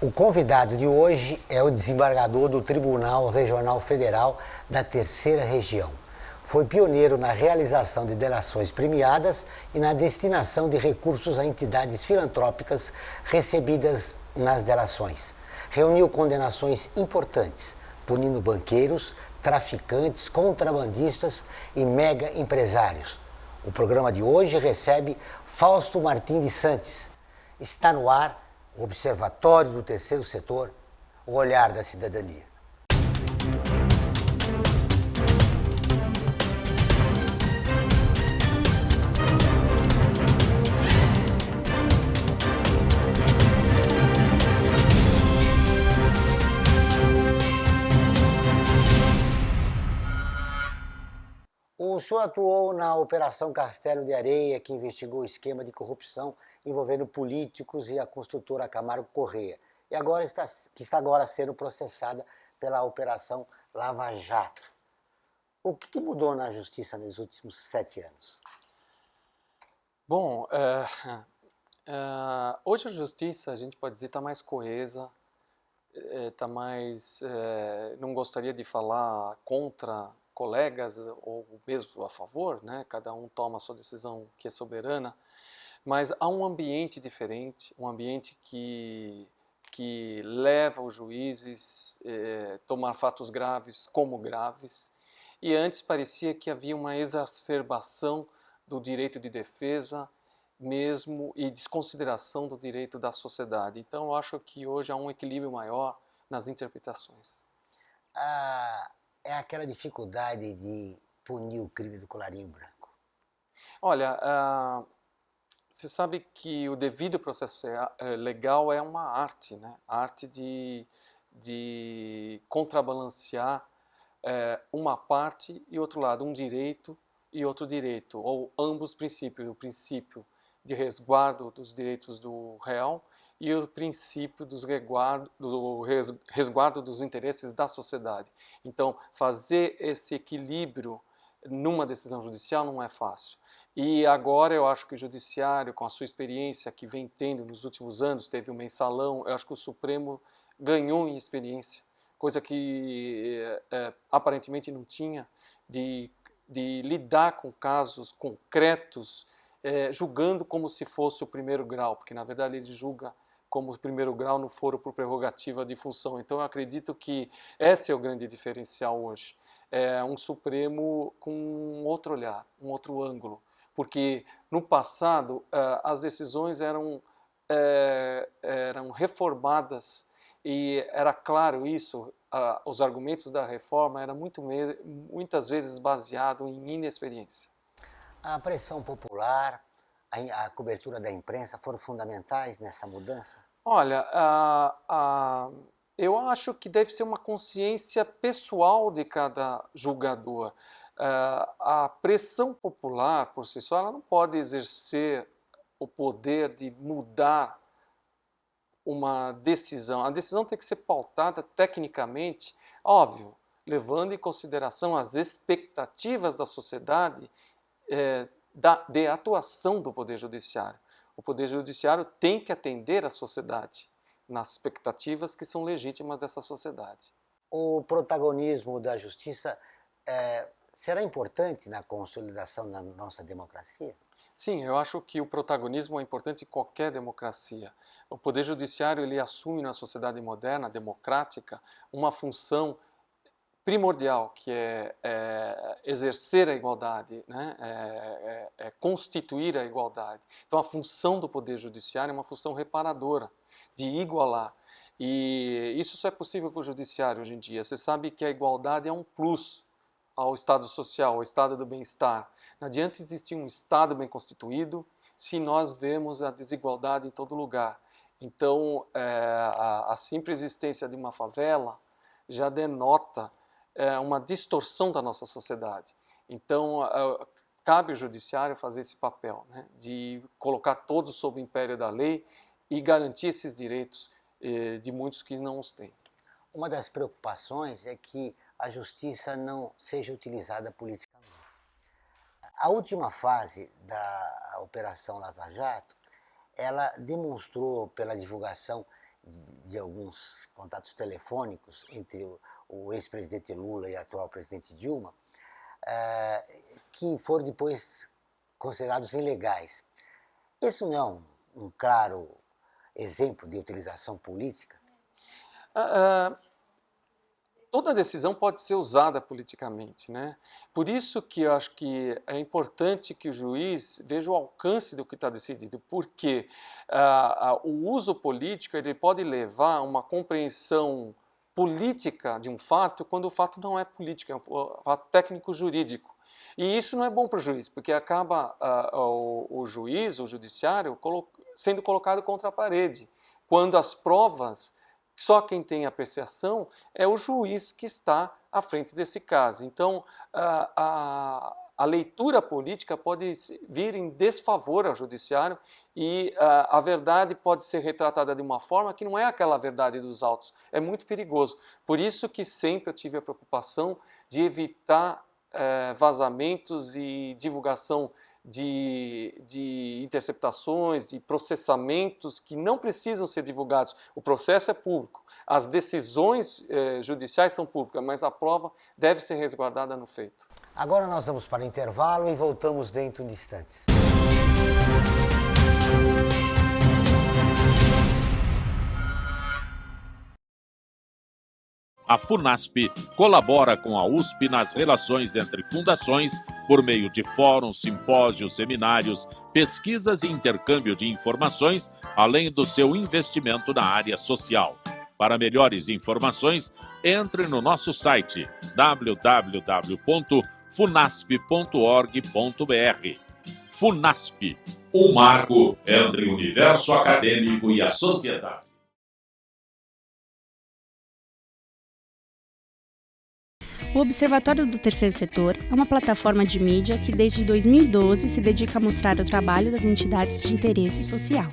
O convidado de hoje é o desembargador do Tribunal Regional Federal da Terceira Região. Foi pioneiro na realização de delações premiadas e na destinação de recursos a entidades filantrópicas recebidas nas delações. Reuniu condenações importantes, punindo banqueiros, traficantes, contrabandistas e mega empresários. O programa de hoje recebe Fausto Martim de Santos. Está no ar o Observatório do Terceiro Setor, o olhar da cidadania. O senhor atuou na Operação Castelo de Areia, que investigou o esquema de corrupção envolvendo políticos e a construtora Camargo Corrêa, e agora está agora sendo processada pela Operação Lava Jato. O que mudou na Justiça nos últimos 7 anos? Bom, hoje a Justiça, a gente pode dizer, está mais coesa, está mais... não gostaria de falar contra colegas ou mesmo a favor, né? Cada um toma a sua decisão que é soberana, mas há um ambiente diferente, um ambiente que leva os juízes a tomar fatos graves como graves, e antes parecia que havia uma exacerbação do direito de defesa mesmo e desconsideração do direito da sociedade. Então eu acho que hoje há um equilíbrio maior nas interpretações. É aquela dificuldade de punir o crime do colarinho branco. Olha, você sabe que o devido processo legal é uma arte, né? A arte de contrabalancear uma parte e outro lado, um direito e outro direito, ou ambos princípios, o princípio de resguardo dos direitos do réu e o princípio do resguardo dos interesses da sociedade. Então, fazer esse equilíbrio numa decisão judicial não é fácil. E agora eu acho que o Judiciário, com a sua experiência que vem tendo nos últimos anos, teve um mensalão, eu acho que o Supremo ganhou em experiência, coisa que aparentemente não tinha, de lidar com casos concretos, julgando como se fosse o primeiro grau, porque na verdade ele julga como o primeiro grau no foro por prerrogativa de função. Então eu acredito que esse é o grande diferencial hoje. É um Supremo com um outro olhar, um outro ângulo, porque no passado as decisões eram reformadas e era claro isso, os argumentos da reforma eram muitas vezes baseados em inexperiência. A pressão popular, a cobertura da imprensa foram fundamentais nessa mudança? Olha, eu acho que deve ser uma consciência pessoal de cada julgador. A pressão popular, por si só, ela não pode exercer o poder de mudar uma decisão. A decisão tem que ser pautada tecnicamente, óbvio, levando em consideração as expectativas da sociedade de atuação do Poder Judiciário. O Poder Judiciário tem que atender a sociedade nas expectativas que são legítimas dessa sociedade. O protagonismo da justiça será importante na consolidação da nossa democracia? Sim, eu acho que o protagonismo é importante em qualquer democracia. O Poder Judiciário ele assume na sociedade moderna, democrática, uma função primordial, que é exercer a igualdade, né? Constituir a igualdade. Então a função do Poder Judiciário é uma função reparadora, de igualar. E isso só é possível com o Judiciário hoje em dia. Você sabe que a igualdade é um plus ao Estado social, ao Estado do bem-estar. Não adianta existir um Estado bem constituído se nós vemos a desigualdade em todo lugar. Então, a simples existência de uma favela já denota uma distorção da nossa sociedade. Então, cabe ao Judiciário fazer esse papel, né, de colocar todos sob o império da lei e garantir esses direitos de muitos que não os têm. Uma das preocupações é que a justiça não seja utilizada politicamente. A última fase da Operação Lava Jato, ela demonstrou pela divulgação de alguns contatos telefônicos entre o ex-presidente Lula e a atual presidente Dilma, que foram depois considerados ilegais. Isso não é um claro exemplo de utilização política? Toda decisão pode ser usada politicamente, né? Por isso que eu acho que é importante que o juiz veja o alcance do que está decidido, porque o uso político ele pode levar a uma compreensão política de um fato quando o fato não é político, é um fato técnico-jurídico. E isso não é bom para o juiz, porque acaba o juiz, o judiciário, sendo colocado contra a parede, quando as provas, só quem tem apreciação é o juiz que está à frente desse caso. Então, a leitura política pode vir em desfavor ao judiciário e a verdade pode ser retratada de uma forma que não é aquela verdade dos autos. É muito perigoso. Por isso que sempre eu tive a preocupação de evitar vazamentos e divulgação de interceptações, de processamentos que não precisam ser divulgados. O processo é público, as decisões judiciais são públicas, mas a prova deve ser resguardada no feito. Agora nós vamos para o intervalo e voltamos dentro de instantes. A FUNASP colabora com a USP nas relações entre fundações por meio de fóruns, simpósios, seminários, pesquisas e intercâmbio de informações, além do seu investimento na área social. Para melhores informações, entre no nosso site www.funasp.org.br. FUNASP, um marco entre o universo acadêmico e a sociedade. O Observatório do Terceiro Setor é uma plataforma de mídia que desde 2012 se dedica a mostrar o trabalho das entidades de interesse social.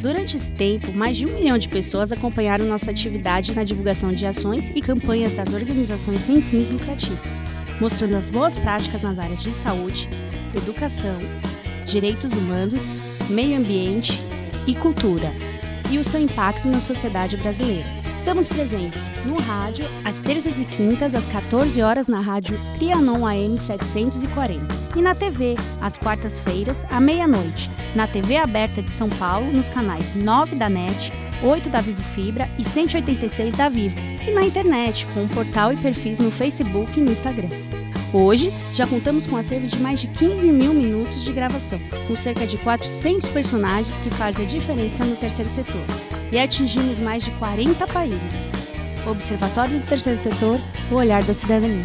Durante esse tempo, mais de 1 milhão de pessoas acompanharam nossa atividade na divulgação de ações e campanhas das organizações sem fins lucrativos, mostrando as boas práticas nas áreas de saúde, educação, direitos humanos, meio ambiente e cultura, e o seu impacto na sociedade brasileira. Estamos presentes no rádio, às terças e quintas, às 14 horas, na rádio Trianon AM 740. E na TV, às quartas-feiras, à meia-noite, na TV aberta de São Paulo, nos canais 9 da NET, 8 da Vivo Fibra e 186 da Vivo. E na internet, com um portal e perfis no Facebook e no Instagram. Hoje, já contamos com um acervo de mais de 15 mil minutos de gravação, com cerca de 400 personagens que fazem a diferença no terceiro setor. E atingimos mais de 40 países. Observatório do Terceiro Setor, o olhar da cidadania.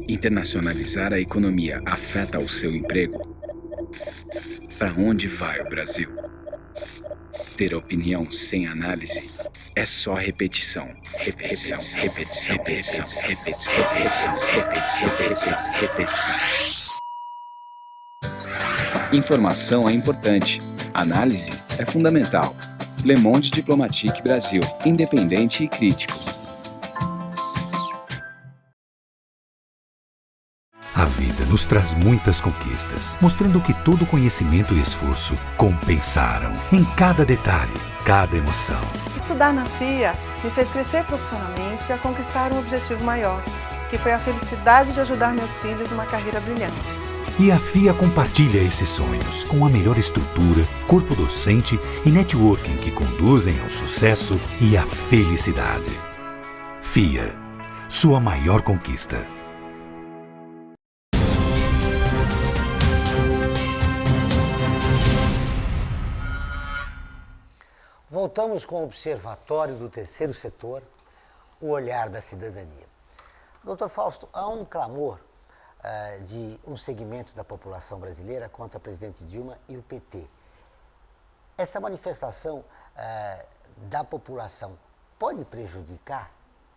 Internacionalizar a economia afeta o seu emprego? Para onde vai o Brasil? Ter opinião sem análise é só repetição. Repetição, repetição, repetição, repetição, repetição, repetição, repetição, repetição. Informação é importante. Análise é fundamental. Le Monde Diplomatique Brasil. Independente e crítico. A vida nos traz muitas conquistas, mostrando que todo conhecimento e esforço compensaram em cada detalhe, cada emoção. Estudar na FIA me fez crescer profissionalmente e a conquistar um objetivo maior, que foi a felicidade de ajudar meus filhos numa carreira brilhante. E a FIA compartilha esses sonhos com a melhor estrutura, corpo docente e networking que conduzem ao sucesso e à felicidade. FIA, sua maior conquista. Voltamos com o Observatório do Terceiro Setor, o olhar da cidadania. Doutor Fausto, há um clamor de um segmento da população brasileira contra a presidente Dilma e o PT. Essa manifestação da população pode prejudicar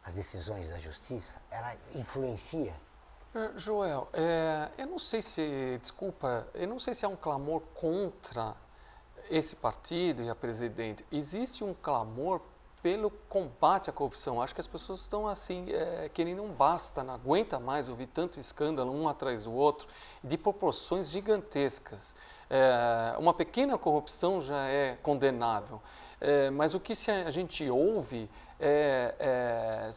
as decisões da justiça? Ela influencia? Joel, eu não sei se, eu não sei se há um clamor contra esse partido e a presidente. Existe um clamor pelo combate à corrupção. Acho que as pessoas estão assim, querendo um basta, não aguenta mais ouvir tanto escândalo um atrás do outro, de proporções gigantescas. Uma pequena corrupção já é condenável, mas o que a gente ouve é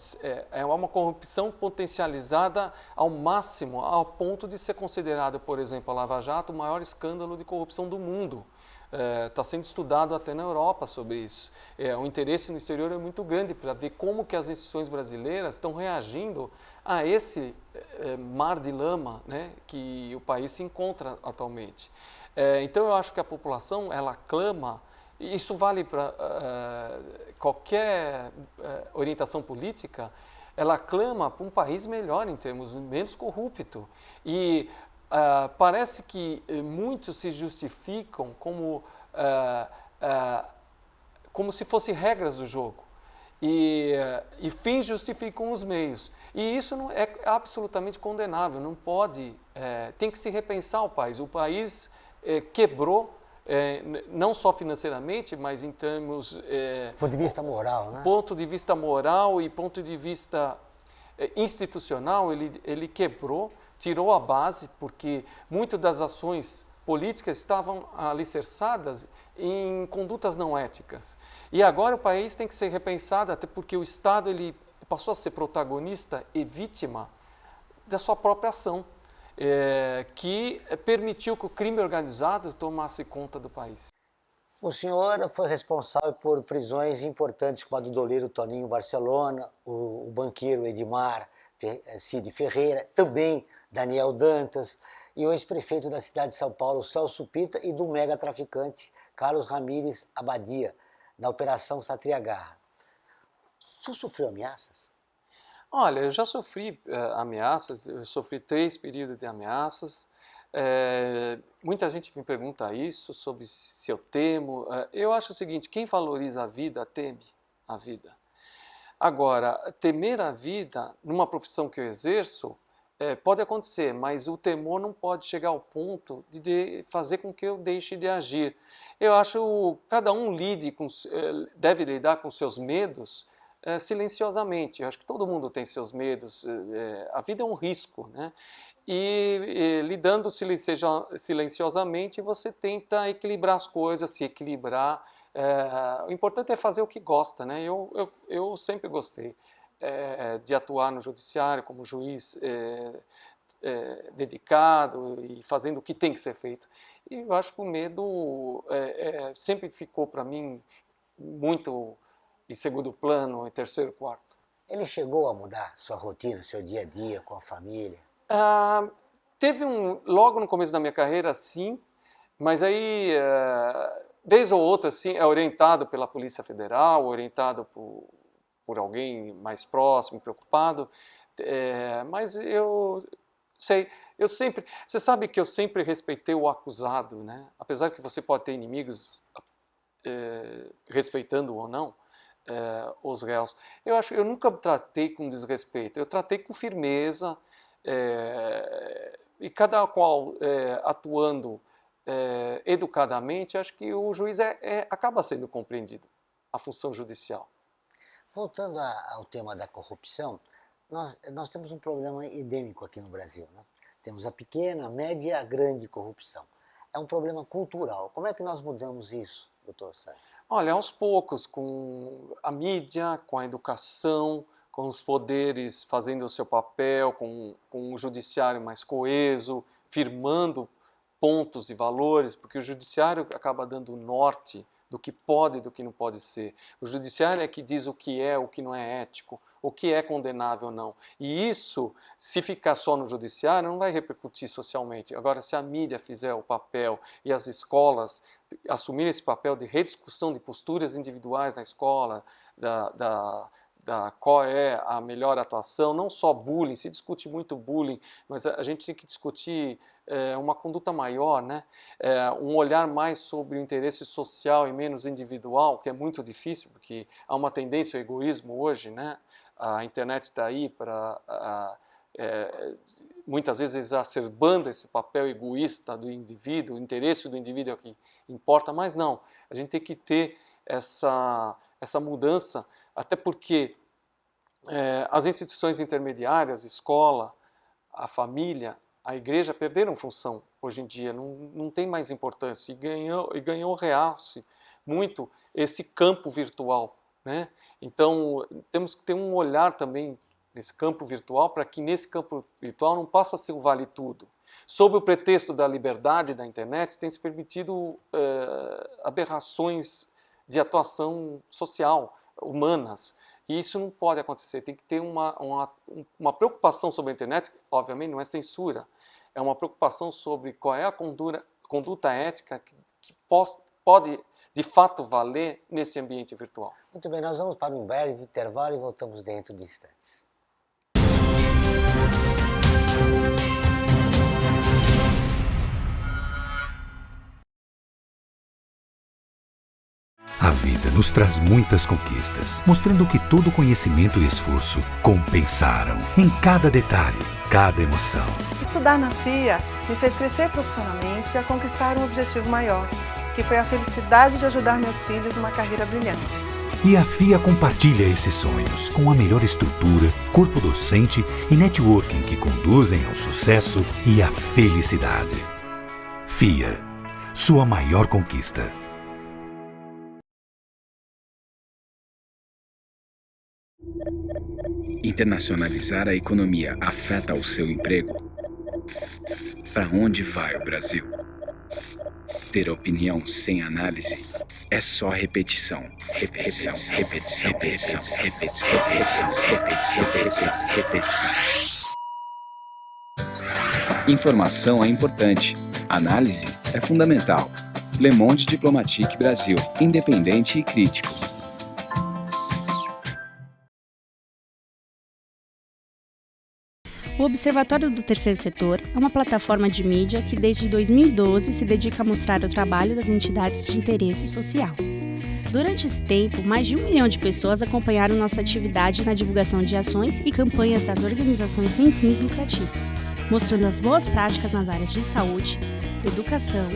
uma corrupção potencializada ao máximo, ao ponto de ser considerado, por exemplo, a Lava Jato o maior escândalo de corrupção do mundo. Está sendo estudado até na Europa sobre isso. O interesse no exterior é muito grande para ver como que as instituições brasileiras estão reagindo a esse mar de lama, né, que o país se encontra atualmente. Então eu acho que a população, ela clama, e isso vale para qualquer orientação política, ela clama para um país melhor em termos menos corrupto. E parece que muitos se justificam como se fossem regras do jogo e fins justificam os meios. E isso não é absolutamente condenável, não pode, tem que se repensar o país. O país quebrou, não só financeiramente, mas em termos... ponto de vista moral, né? Ponto de vista moral e ponto de vista institucional, ele quebrou, tirou a base, porque muitas das ações políticas estavam alicerçadas em condutas não éticas. E agora o país tem que ser repensado, até porque o Estado ele passou a ser protagonista e vítima da sua própria ação, que permitiu que o crime organizado tomasse conta do país. O senhor foi responsável por prisões importantes como a do doleiro Toninho Barcelona, o banqueiro Edmar Cid Ferreira, também Daniel Dantas, e o ex-prefeito da cidade de São Paulo, Celso Pitta, e do mega-traficante Carlos Ramírez Abadia, na Operação Satriagarra. O senhor sofreu ameaças? Olha, eu já sofri ameaças, eu sofri 3 períodos de ameaças. Muita gente me pergunta isso, sobre se eu temo. Eu acho o seguinte, quem valoriza a vida, teme a vida. Agora, temer a vida numa profissão que eu exerço, pode acontecer, mas o temor não pode chegar ao ponto de fazer com que eu deixe de agir. Eu acho que cada um deve lidar com seus medos silenciosamente. Eu acho que todo mundo tem seus medos, a vida é um risco, né? E lidando silenciosamente, você tenta equilibrar as coisas, se equilibrar. O importante é fazer o que gosta, né? Eu sempre gostei de atuar no judiciário como juiz dedicado e fazendo o que tem que ser feito. E eu acho que o medo sempre ficou para mim muito em segundo plano, em terceiro, quarto. Ele chegou a mudar sua rotina, seu dia a dia com a família? Teve logo no começo da minha carreira, sim, mas aí, vez ou outra, sim, é orientado pela Polícia Federal, orientado por alguém mais próximo, preocupado, mas você sabe que eu sempre respeitei o acusado, né? Apesar que você pode ter inimigos respeitando ou não os réus. Eu nunca tratei com desrespeito, eu tratei com firmeza, e cada qual atuando educadamente, acho que o juiz acaba sendo compreendido, a função judicial. Voltando ao tema da corrupção, nós temos um problema endêmico aqui no Brasil, né? Temos a pequena, a média e a grande corrupção. É um problema cultural. Como é que nós mudamos isso, doutor Sainz? Olha, aos poucos, com a mídia, com a educação, com os poderes fazendo o seu papel, com o judiciário mais coeso, firmando pontos e valores, porque o judiciário acaba dando o norte do que pode e do que não pode ser. O judiciário é que diz o que não é ético, o que é condenável ou não. E isso, se ficar só no judiciário, não vai repercutir socialmente. Agora, se a mídia fizer o papel e as escolas assumirem esse papel de rediscussão de posturas individuais na escola, qual é a melhor atuação, não só bullying, se discute muito bullying, mas a gente tem que discutir uma conduta maior, né? Um olhar mais sobre o interesse social e menos individual, que é muito difícil, porque há uma tendência ao egoísmo hoje, né? A internet está aí para muitas vezes exacerbando esse papel egoísta do indivíduo, o interesse do indivíduo é o que importa, mas não, a gente tem que ter essa mudança, até porque as instituições intermediárias, escola, a família, a igreja perderam função hoje em dia, não tem mais importância e ganhou realce muito esse campo virtual, né? Então temos que ter um olhar também nesse campo virtual para que nesse campo virtual não possa ser o vale tudo. Sob o pretexto da liberdade da internet, tem se permitido aberrações de atuação social, humanas. E isso não pode acontecer, tem que ter uma preocupação sobre a internet, obviamente não é censura, é uma preocupação sobre qual é a conduta ética que pode de fato valer nesse ambiente virtual. Muito bem, nós vamos para um breve intervalo e voltamos dentro de instantes. A vida nos traz muitas conquistas, mostrando que todo conhecimento e esforço compensaram em cada detalhe, cada emoção. Estudar na FIA me fez crescer profissionalmente e a conquistar um objetivo maior, que foi a felicidade de ajudar meus filhos numa carreira brilhante. E a FIA compartilha esses sonhos com a melhor estrutura, corpo docente e networking que conduzem ao sucesso e à felicidade. FIA, sua maior conquista. Internacionalizar a economia afeta o seu emprego? Para onde vai o Brasil? Ter opinião sem análise é só repetição. Repetição, repetição, repetição, repetição, repetição, repetição, repetição, repetição. Informação é importante. Análise é fundamental. Le Monde Diplomatique Brasil. Independente e crítico. O Observatório do Terceiro Setor é uma plataforma de mídia que desde 2012 se dedica a mostrar o trabalho das entidades de interesse social. Durante esse tempo, mais de 1 milhão de pessoas acompanharam nossa atividade na divulgação de ações e campanhas das organizações sem fins lucrativos, mostrando as boas práticas nas áreas de saúde, educação,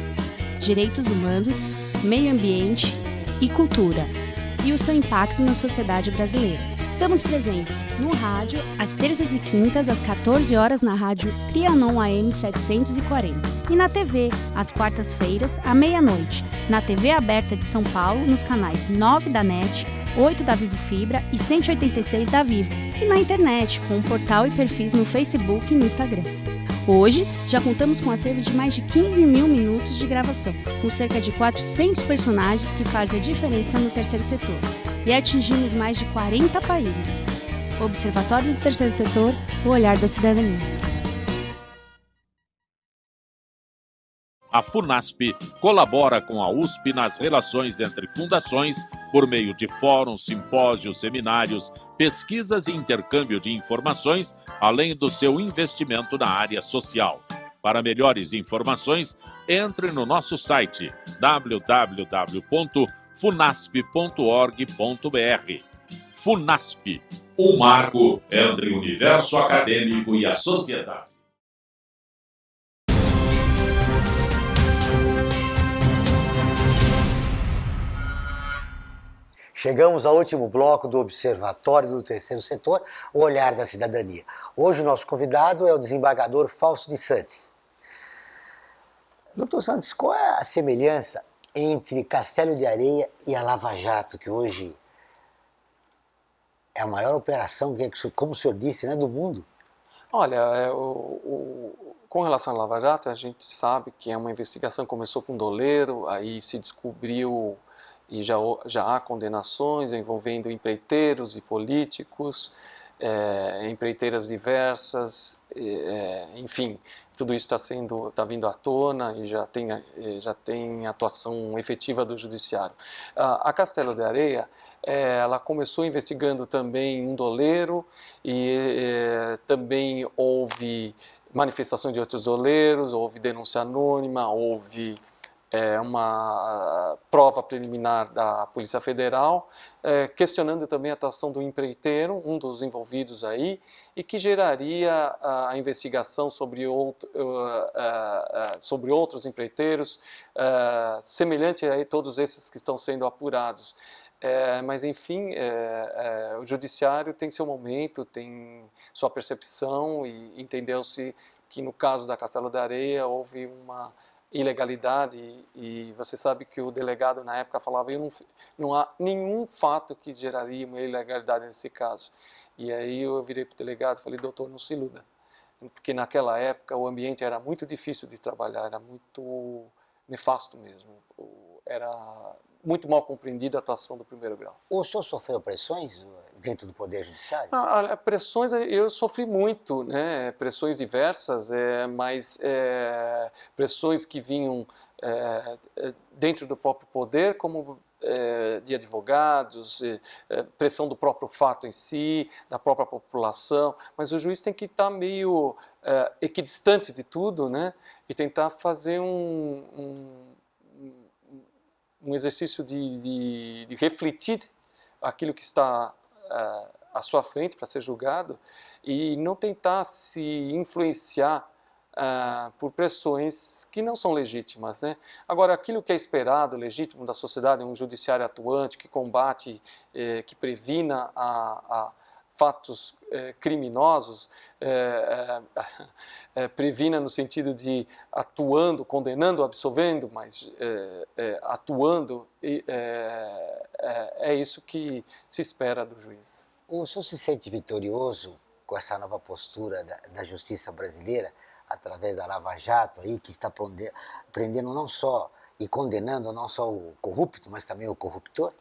direitos humanos, meio ambiente e cultura, e o seu impacto na sociedade brasileira. Estamos presentes no rádio, às terças e quintas, às 14 horas, na rádio Trianon AM 740. E na TV, às quartas-feiras, à meia-noite, na TV aberta de São Paulo, nos canais 9 da NET, 8 da Vivo Fibra e 186 da Vivo. E na internet, com um portal e perfis no Facebook e no Instagram. Hoje, já contamos com um acervo de mais de 15 mil minutos de gravação, com cerca de 400 personagens que fazem a diferença no terceiro setor. E atingimos mais de 40 países. Observatório do Terceiro Setor, o olhar da cidadania. A FUNASP colabora com a USP nas relações entre fundações por meio de fóruns, simpósios, seminários, pesquisas e intercâmbio de informações, além do seu investimento na área social. Para melhores informações, entre no nosso site www.funasp.org.br. FUNASP, um marco entre o universo acadêmico e a sociedade. Chegamos ao último bloco do Observatório do Terceiro Setor, o olhar da cidadania. Hoje o nosso convidado é o desembargador Fausto de Santos. Doutor Santos, qual é a semelhança entre Castelo de Areia e a Lava Jato, que hoje é a maior operação, como o senhor disse, né, do mundo? Olha, com relação à Lava Jato, a gente sabe que é uma investigação que começou com um doleiro, aí se descobriu e já há condenações envolvendo empreiteiros e políticos, empreiteiras diversas, enfim, tudo isso está vindo à tona e já tem atuação efetiva do judiciário. A Castelo de Areia, ela começou investigando também um doleiro e também houve manifestação de outros doleiros, houve denúncia anônima, houve uma prova preliminar da Polícia Federal, questionando também a atuação do empreiteiro, um dos envolvidos aí, e que geraria a investigação sobre outros empreiteiros, semelhante a todos esses que estão sendo apurados. Mas, enfim, o judiciário tem seu momento, tem sua percepção e entendeu-se que no caso da Castelo da Areia houve uma ilegalidade e você sabe que o delegado na época falava não há nenhum fato que geraria uma ilegalidade nesse caso. E aí eu virei para o delegado e falei, doutor, não se iluda, porque naquela época o ambiente era muito difícil de trabalhar, era muito nefasto mesmo, era muito mal compreendida a atuação do primeiro grau. O senhor sofreu pressões dentro do Poder Judiciário? Pressões eu sofri muito, né? Pressões diversas, mas pressões que vinham dentro do próprio poder, como de advogados, pressão do próprio fato em si, da própria população, mas o juiz tem que estar meio equidistante de tudo, né? E tentar fazer um exercício de refletir aquilo que está à sua frente para ser julgado e não tentar se influenciar por pressões que não são legítimas, né? Agora, aquilo que é esperado, legítimo da sociedade, um judiciário atuante que combate, que previna fatos criminosos, previna no sentido de atuando, condenando, absolvendo, mas atuando, é isso que se espera do juiz. O senhor se sente vitorioso com essa nova postura da justiça brasileira, através da Lava Jato, aí, que está prendendo não só e condenando não só o corrupto, mas também o corruptor?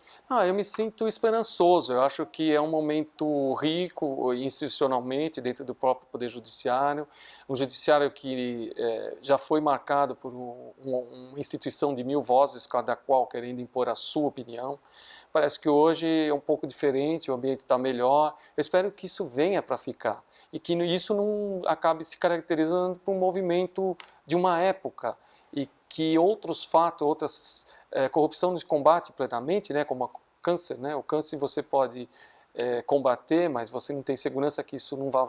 Eu me sinto esperançoso. Eu acho que é um momento rico institucionalmente dentro do próprio Poder Judiciário, um judiciário que já foi marcado por uma instituição de 1000 vozes, cada qual querendo impor a sua opinião. Parece que hoje é um pouco diferente, o ambiente está melhor. Eu espero que isso venha para ficar e que isso não acabe se caracterizando por um movimento de uma época e que outros fatos, outras corrupção se combate plenamente, né, como o câncer, né? O câncer você pode combater, mas você não tem segurança que isso não vá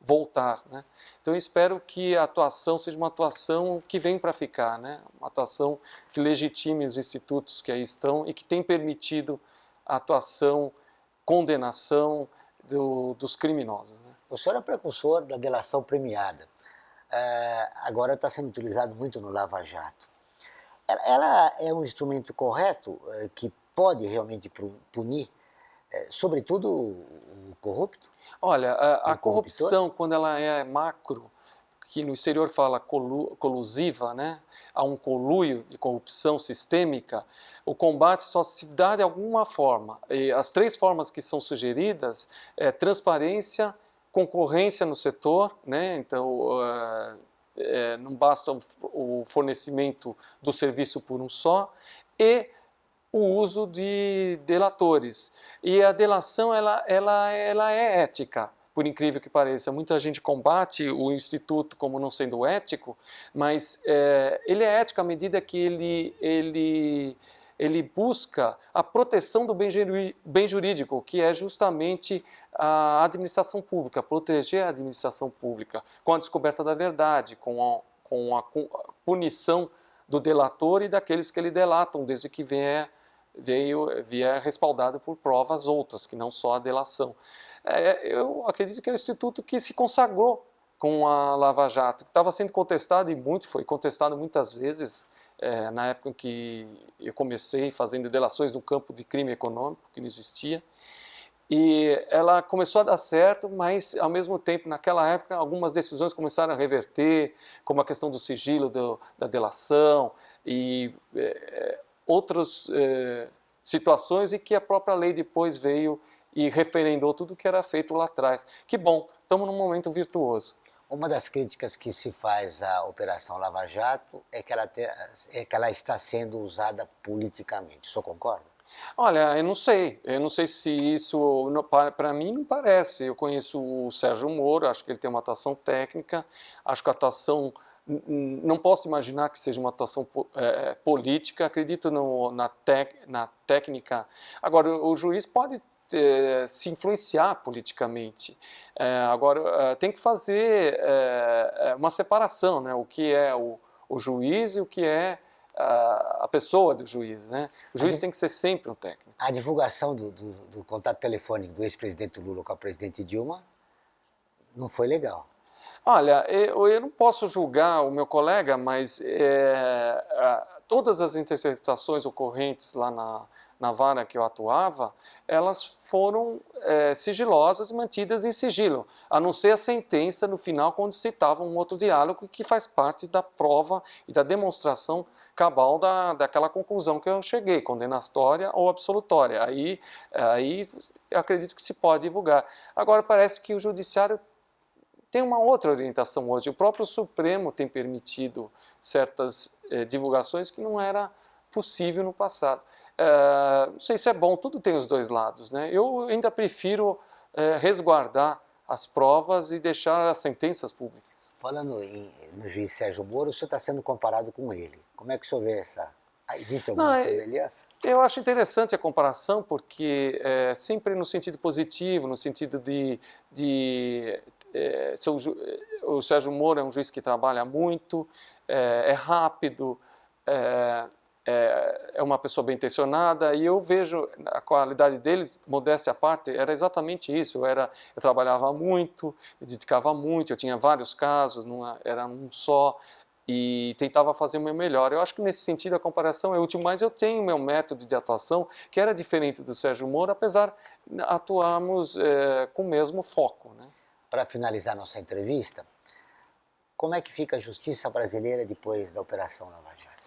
voltar, né? Então eu espero que a atuação seja uma atuação que vem para ficar, né? Uma atuação que legitime os institutos que aí estão e que tem permitido a atuação, condenação dos criminosos, né? O senhor é precursor da delação premiada. Agora está sendo utilizado muito no Lava Jato. Ela é um instrumento correto que pode realmente punir, sobretudo o corrupto? Olha, a corrupção, quando ela é macro, que no exterior fala colusiva, né? Há um conluio de corrupção sistêmica, o combate só se dá de alguma forma. E as 3 formas que são sugeridas é transparência, concorrência no setor, né? Então não basta o fornecimento do serviço por um só, e o uso de delatores. E a delação ela é ética, por incrível que pareça. Muita gente combate o Instituto como não sendo ético, mas ele é ético à medida que ele busca a proteção do bem jurídico, que é justamente a administração pública, proteger a administração pública com a descoberta da verdade, com a punição do delator e daqueles que ele delatam, desde que vier respaldado por provas outras, que não só a delação. Eu acredito que é o instituto que se consagrou com a Lava Jato, que estava sendo contestado e foi contestado muitas vezes, na época em que eu comecei fazendo delações no campo de crime econômico, que não existia. E ela começou a dar certo, mas ao mesmo tempo, naquela época, algumas decisões começaram a reverter, como a questão do sigilo da delação e outras situações, e que a própria lei depois veio e referendou tudo que era feito lá atrás. Que bom, estamos num momento virtuoso. Uma das críticas que se faz à Operação Lava Jato é que ela está sendo usada politicamente. O senhor concorda? Olha, eu não sei se isso, para mim não parece. Eu conheço o Sérgio Moro, acho que ele tem uma atuação técnica, acho que a atuação, não posso imaginar que seja uma atuação política, acredito na técnica. Agora, o juiz pode se influenciar politicamente. Agora, tem que fazer uma separação, né? O que é o juiz e o que é a pessoa do juiz, né? O juiz tem que ser sempre um técnico. A divulgação do contato telefônico do ex-presidente Lula com a presidente Dilma não foi legal. Olha, eu não posso julgar o meu colega, mas todas as interceptações ocorrentes lá na vara que eu atuava, elas foram sigilosas e mantidas em sigilo, a não ser a sentença no final, quando citava um outro diálogo que faz parte da prova e da demonstração cabal daquela conclusão que eu cheguei, condenatória ou absolutória. Aí eu acredito que se pode divulgar. Agora, parece que o judiciário tem uma outra orientação hoje. O próprio Supremo tem permitido certas divulgações que não era possível no passado. Não sei se é bom, tudo tem os dois lados, né? Eu ainda prefiro resguardar as provas e deixar as sentenças públicas. Falando no juiz Sérgio Moro, o senhor está sendo comparado com ele. Como é que o senhor vê essa? Existe alguma semelhança? Eu acho interessante a comparação, porque sempre no sentido positivo, no sentido o Sérgio Moro é um juiz que trabalha muito, é rápido, é uma pessoa bem intencionada, e eu vejo a qualidade dele, modéstia à parte, era exatamente isso. Eu trabalhava muito, me dedicava muito, eu tinha vários casos, não era um só, e tentava fazer o meu melhor. Eu acho que nesse sentido a comparação é útil, mas eu tenho o meu método de atuação, que era diferente do Sérgio Moro, apesar de atuarmos com o mesmo foco, né? Para finalizar nossa entrevista, como é que fica a justiça brasileira depois da Operação Lava Jato?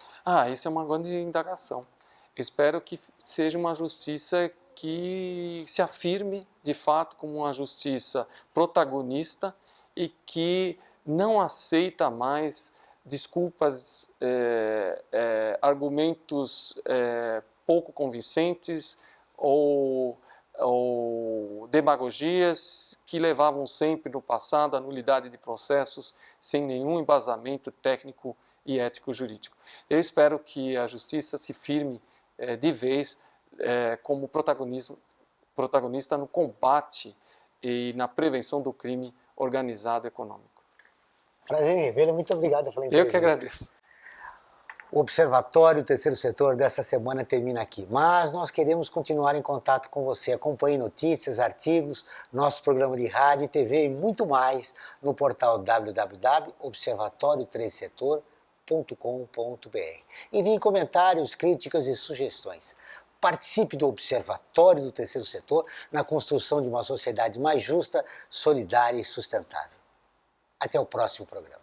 Isso é uma grande indagação. Eu espero que seja uma justiça que se afirme, de fato, como uma justiça protagonista e que não aceita mais desculpas, argumentos pouco convincentes ou demagogias que levavam sempre no passado à nulidade de processos sem nenhum embasamento técnico e ético-jurídico. Eu espero que a justiça se firme de vez como protagonista no combate e na prevenção do crime organizado econômico. Frazer Ribeiro, muito obrigado pela entrevista. Eu que agradeço. O Observatório Terceiro Setor dessa semana termina aqui, mas nós queremos continuar em contato com você. Acompanhe notícias, artigos, nosso programa de rádio e TV e muito mais no portal www.observatório3setor.com.br. Envie comentários, críticas e sugestões. Participe do Observatório do Terceiro Setor na construção de uma sociedade mais justa, solidária e sustentável. Até o próximo programa.